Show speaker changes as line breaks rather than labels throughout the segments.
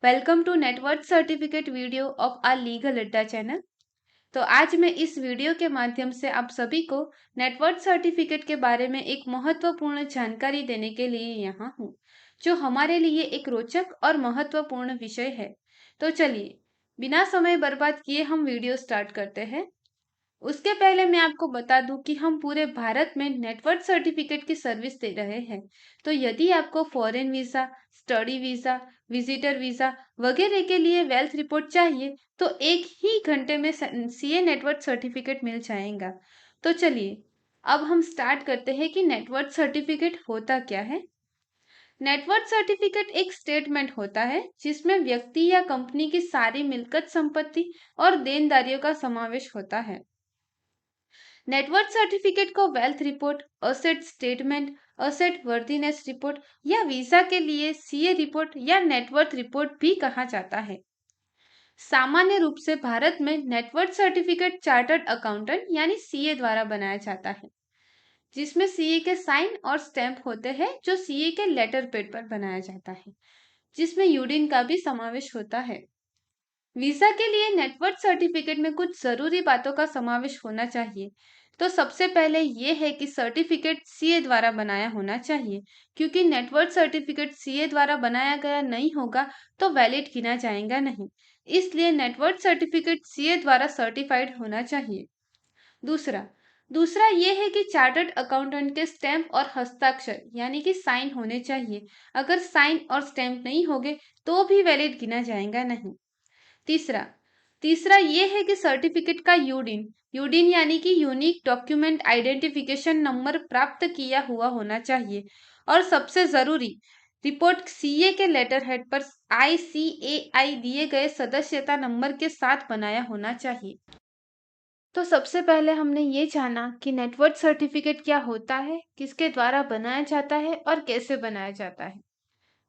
Welcome to network certificate video of our legal Adda channel. तो आज मैं इस वीडियो के माध्यम से आप सभी को नेटवर्क सर्टिफिकेट के बारे में एक महत्वपूर्ण जानकारी देने के लिए यहाँ हूँ, जो हमारे लिए एक रोचक और महत्वपूर्ण विषय है। तो चलिए, बिना समय बर्बाद किए हम वीडियो स्टार्ट करते हैं। उसके पहले मैं आपको बता दूं कि हम पूरे भारत में नेटवर्क सर्टिफिकेट की सर्विस दे रहे हैं। तो यदि आपको foreign visa, study visa, visitor visa वगैरह के लिए वेल्थ रिपोर्ट चाहिए तो एक ही घंटे में सीए नेटवर्क सर्टिफिकेट मिल जाएगा। तो चलिए, अब हम स्टार्ट करते हैं कि नेटवर्क सर्टिफिकेट होता क्या है। नेटवर्क सर्टिफिकेट एक स्टेटमेंट होता है जिसमें व्यक्ति या कंपनी की सारी मिलकत संपत्ति और देनदारियों का समावेश होता है। नेटवर्क सर्टिफिकेट को wealth report, asset statement, asset worthiness report या वीजा के लिए सीए रिपोर्ट या नेटवर्थ रिपोर्ट भी कहा जाता है। सामान्य रूप से भारत में नेटवर्थ सर्टिफिकेट चार्टर्ड अकाउंटेंट यानी सीए द्वारा बनाया जाता है, जिसमें सीए के साइन और स्टैंप होते हैं जो सीए के लेटर पेड पर बनाया जाता है, जिसमें यूडिन का भी समावेश होता है। वीजा के लिए नेटवर्क सर्टिफिकेट में कुछ जरूरी बातों का समावेश होना चाहिए। तो सबसे पहले ये है कि सर्टिफिकेट सीए द्वारा बनाया होना चाहिए, क्योंकि नेटवर्क सर्टिफिकेट सीए द्वारा बनाया गया नहीं होगा तो वैलिड गिना जाएगा नहीं। इसलिए नेटवर्क सर्टिफिकेट सीए द्वारा सर्टिफाइड होना चाहिए। दूसरा दूसरा ये है कि चार्टर्ड अकाउंटेंट के स्टैंप और हस्ताक्षर यानी कि साइन होने चाहिए। अगर साइन और स्टैंप नहीं होंगे तो भी वैलिड गिना जाएगा नहीं। तीसरा तीसरा ये है कि सर्टिफिकेट का यूडिन यूडिन यानी कि यूनिक डॉक्यूमेंट आइडेंटिफिकेशन नंबर प्राप्त किया हुआ होना चाहिए। और सबसे जरूरी, रिपोर्ट सीए के लेटर हेड पर आईसीएआई दिए गए सदस्यता नंबर के साथ बनाया होना चाहिए। तो सबसे पहले हमने ये जाना कि नेटवर्क सर्टिफिकेट क्या होता है, किसके द्वारा बनाया जाता है और कैसे बनाया जाता है।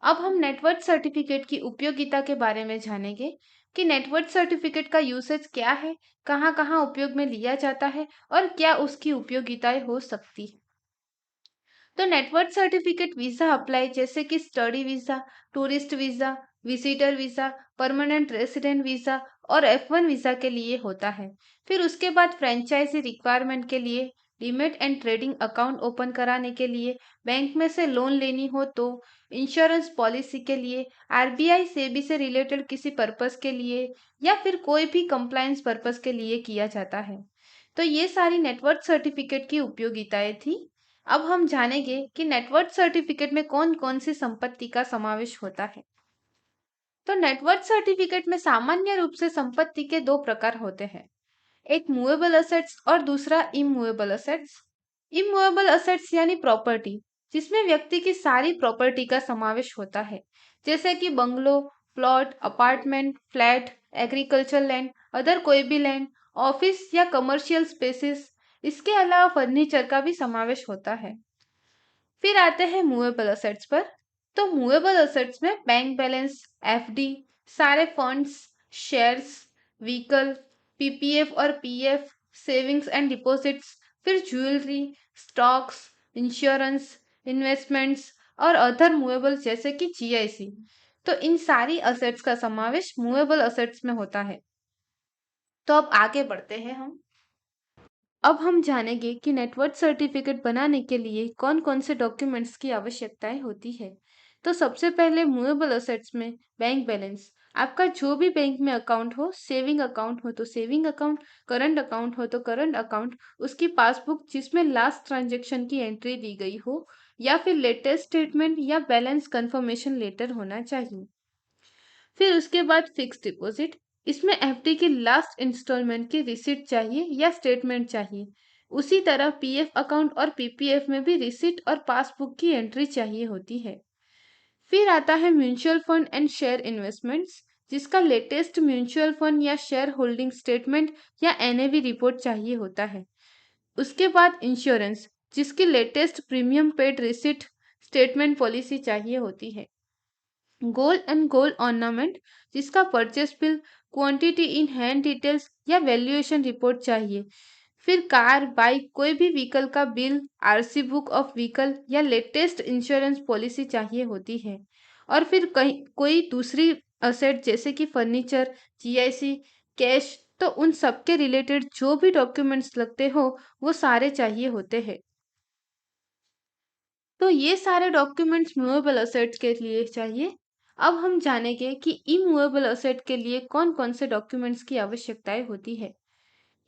अब हम नेटवर्क सर्टिफिकेट की उपयोगिता के बारे में जानेंगे कि नेटवर्क सर्टिफिकेट का यूसेज क्या है, कहाँ कहाँ उपयोग में लिया जाता है और क्या उसकी उपयोगिताएं हो सकती है। तो नेटवर्क सर्टिफिकेट वीजा अप्लाई जैसे कि study visa, tourist visa, visitor visa, permanent resident visa और F1 वीजा के लिए होता है। फिर उसके बाद फ्रेंचाइजी रिक्वायरमेंट के लिए, demat and trading account open कराने के लिए, बैंक में से लोन लेनी हो तो, इंश्योरेंस पॉलिसी के लिए, आरबीआई सेबी से रिलेटेड किसी पर्पस के लिए या फिर कोई भी कंप्लायंस पर्पस के लिए किया जाता है। तो ये सारी नेटवर्क सर्टिफिकेट की उपयोगिताएं थी। अब हम जानेंगे कि नेटवर्क सर्टिफिकेट में कौन कौन सी संपत्ति का समावेश होता है। तो नेटवर्क सर्टिफिकेट में सामान्य रूप से संपत्ति के दो प्रकार होते हैं, एक मूवेबल असेट्स और दूसरा इमूवेबल असेट्स। इमूवेबल असेट्स यानी प्रॉपर्टी, जिसमें व्यक्ति की सारी प्रॉपर्टी का समावेश होता है, जैसे कि bungalow, plot, apartment, flat, agriculture land, other कोई भी लैंड, ऑफिस या कमर्शियल स्पेसेस। इसके अलावा फर्नीचर का भी समावेश होता है। फिर आते हैं मूवेबल असेट्स पर। तो मूवेबल असेट्स में बैंक बैलेंस, एफडी, सारे फंड्स, शेयर्स, व्हीकल, पीपीएफ और पीएफ, सेविंग्स एंड डिपॉजिट्स, फिर ज्वेलरी, स्टॉक्स, इंश्योरेंस, इन्वेस्टमेंट्स और अदर मूवेबल जैसे कि जीआईसी। तो इन सारी असेट्स का समावेश मूवेबल असेट्स में होता है। तो अब आगे बढ़ते हैं हम। अब हम जानेंगे कि नेटवर्क सर्टिफिकेट बनाने के लिए कौन कौन से डॉक्यूमेंट्स की आवश्यकताएं होती है। तो सबसे पहले मूवेबल असेट्स में बैंक बैलेंस, आपका जो भी बैंक में अकाउंट हो, सेविंग अकाउंट हो तो सेविंग अकाउंट, करंट अकाउंट हो तो करंट अकाउंट, उसकी पासबुक जिसमें लास्ट ट्रांजैक्शन की एंट्री दी गई हो या फिर लेटेस्ट स्टेटमेंट या बैलेंस कंफर्मेशन लेटर होना चाहिए। फिर उसके बाद फिक्स डिपॉजिट, इसमें एफडी की लास्ट इंस्टॉलमेंट की रिसीट चाहिए या स्टेटमेंट चाहिए। उसी तरह पीएफ अकाउंट और पीपीएफ में भी रिसीट और पासबुक की एंट्री चाहिए होती है। फिर आता है mutual fund and share investments, जिसका लेटेस्ट म्यूचुअल फंड या शेयर होल्डिंग स्टेटमेंट या एनएवी रिपोर्ट चाहिए होता है। उसके बाद इंश्योरेंस, जिसकी latest premium paid receipt, statement policy चाहिए होती है। गोल्ड एंड गोल्ड ऑर्नामेंट, जिसका purchase bill, quantity in hand details या वैल्यूएशन रिपोर्ट चाहिए। फिर कार, बाइक, कोई भी व्हीकल का bill, RC book of vehicle या लेटेस्ट इंश्योरेंस पॉलिसी चाहिए होती है। और फिर कहीं कोई दूसरी असेट जैसे कि फर्नीचर, जीआईसी, कैश, तो उन सब के रिलेटेड जो भी डॉक्यूमेंट्स लगते हो वो सारे चाहिए होते हैं। तो ये सारे डॉक्यूमेंट्स मूवेबल असेट्स के लिए चाहिए। अब हम जानेंगे कि इमूवेबल असेट के लिए कौन कौन से डॉक्यूमेंट्स की आवश्यकताएं होती है।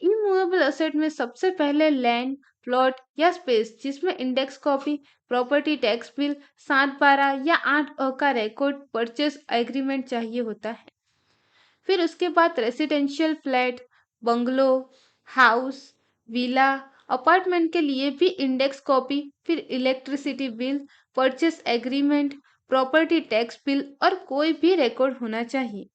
इमूवेबल असेट में सबसे पहले लैंड, प्लॉट या स्पेस जिसमें index copy, property tax bill, 7/12 या 8 का रिकॉर्ड परचेस एग्रीमेंट चाहिए होता है। फिर उसके बाद residential flat, bungalow, house, villa, apartment के लिए भी इंडेक्स कॉपी, फिर electricity bill, purchase agreement, property tax bill और कोई भी रिकॉर्ड होना चाहिए।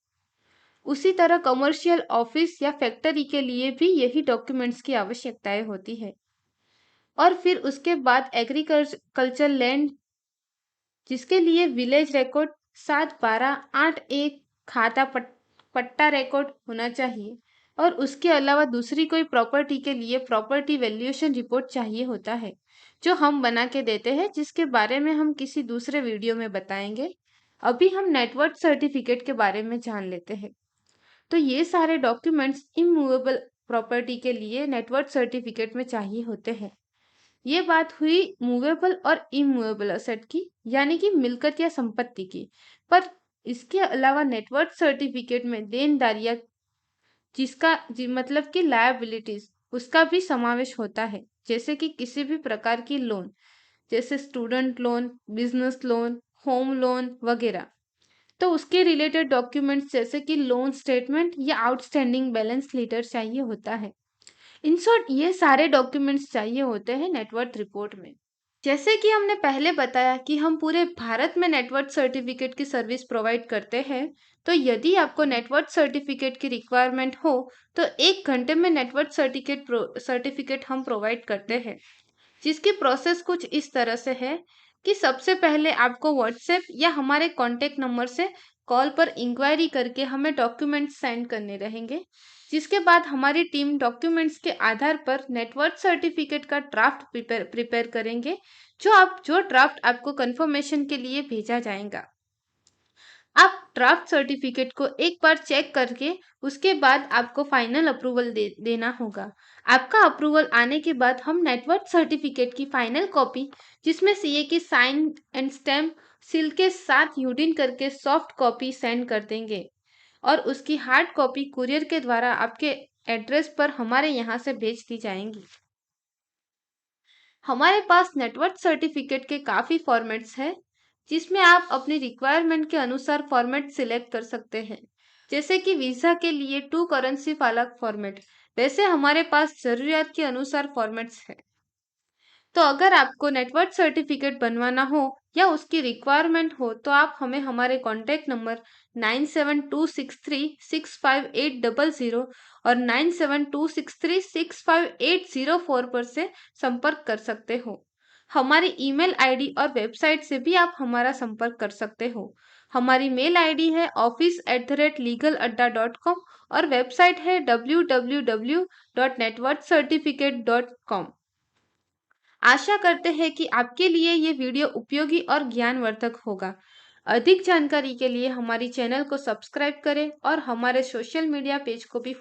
उसी तरह कमर्शियल ऑफिस या फैक्ट्री के लिए भी यही डॉक्यूमेंट्स की आवश्यकताएं होती है। और फिर उसके बाद एग्रीकल्चर लैंड जिसके लिए विलेज रिकॉर्ड 7/12/8 खाता पट्टा रिकॉर्ड होना चाहिए। और उसके अलावा दूसरी कोई प्रॉपर्टी के लिए प्रॉपर्टी वैल्यूएशन रिपोर्ट चाहिए होता है जो हम बना के देते हैं, जिसके बारे में हम किसी दूसरे वीडियो में बताएंगे। अभी हम नेटवर्क सर्टिफिकेट के बारे में जान लेते हैं। तो ये सारे डॉक्यूमेंट्स इमूवेबल प्रॉपर्टी के लिए नेटवर्क सर्टिफिकेट में चाहिए होते हैं। ये बात हुई मूवेबल और इमूवेबल असेट की, यानी कि मिलकत या संपत्ति की। पर इसके अलावा नेटवर्थ सर्टिफिकेट में देनदारियां जिसका मतलब कि लायबिलिटीज उसका भी समावेश होता है, जैसे कि किसी भी प्रकार की लोन, जैसे student loan, business loan, home loan वगैरह। तो उसके रिलेटेड डॉक्यूमेंट्स जैसे कि लोन स्टेटमेंट या आउटस्टैंडिंग बैलेंस लेटर चाहिए होता है। इन शॉर्ट ये सारे डॉक्यूमेंट्स चाहिए होते हैं नेटवर्थ रिपोर्ट में। जैसे कि हमने पहले बताया कि हम पूरे भारत में नेटवर्थ सर्टिफिकेट की सर्विस प्रोवाइड करते हैं। तो यदि आपको नेटवर्थ सर्टिफिकेट की रिक्वायरमेंट हो तो 1 घंटे में नेटवर्थ सर्टिफिकेट हम प्रोवाइड करते हैं, जिसकी प्रोसेस कुछ इस तरह से है कि सबसे पहले आपको व्हाट्सएप या हमारे कॉन्टेक्ट नंबर से कॉल पर इंक्वायरी करके हमें डॉक्यूमेंट्स सेंड करने रहेंगे, जिसके बाद हमारी टीम डॉक्यूमेंट्स के आधार पर नेटवर्क सर्टिफिकेट का ड्राफ्ट प्रिपेयर करेंगे, जो ड्राफ्ट आपको कंफर्मेशन के लिए भेजा जाएगा। आप ड्राफ्ट सर्टिफिकेट को एक बार चेक करके उसके बाद आपको फाइनल अप्रूवल देना होगा। आपका अप्रूवल आने के बाद हम नेटवर्क सर्टिफिकेट की फाइनल कॉपी, जिसमें सीए की साइन एंड स्टैम्प सील के साथ यूडिन करके सॉफ्ट कॉपी सेंड कर देंगे और उसकी हार्ड कॉपी कुरियर के द्वारा आपके एड्रेस पर हमारे यहाँ से भेज दी जाएंगी। हमारे पास नेटवर्क सर्टिफिकेट के काफ़ी फॉर्मेट्स हैं, जिसमें आप अपनी रिक्वायरमेंट के अनुसार फॉर्मेट सिलेक्ट कर सकते हैं। जैसे कि वीज़ा के लिए 2 करेंसी वाला फॉर्मेट, वैसे हमारे पास ज़रूरियात के अनुसार फॉर्मेट्स हैं। तो अगर आपको नेटवर्क सर्टिफिकेट बनवाना हो या उसकी रिक्वायरमेंट हो तो आप हमें हमारे कॉन्टैक्ट नंबर 9726365800 और 9726365804 पर से संपर्क कर सकते हो। हमारी ईमेल आईडी और वेबसाइट से भी आप हमारा संपर्क कर सकते हो। हमारी मेल आईडी है office@legaladda.com और वेबसाइट है www.networkcertificate.com। आशा करते हैं कि आपके लिए ये वीडियो उपयोगी और ज्ञानवर्धक होगा। अधिक जानकारी के लिए हमारी चैनल को सब्सक्राइब करें और हमारे सोशल मीडिया पेज को भी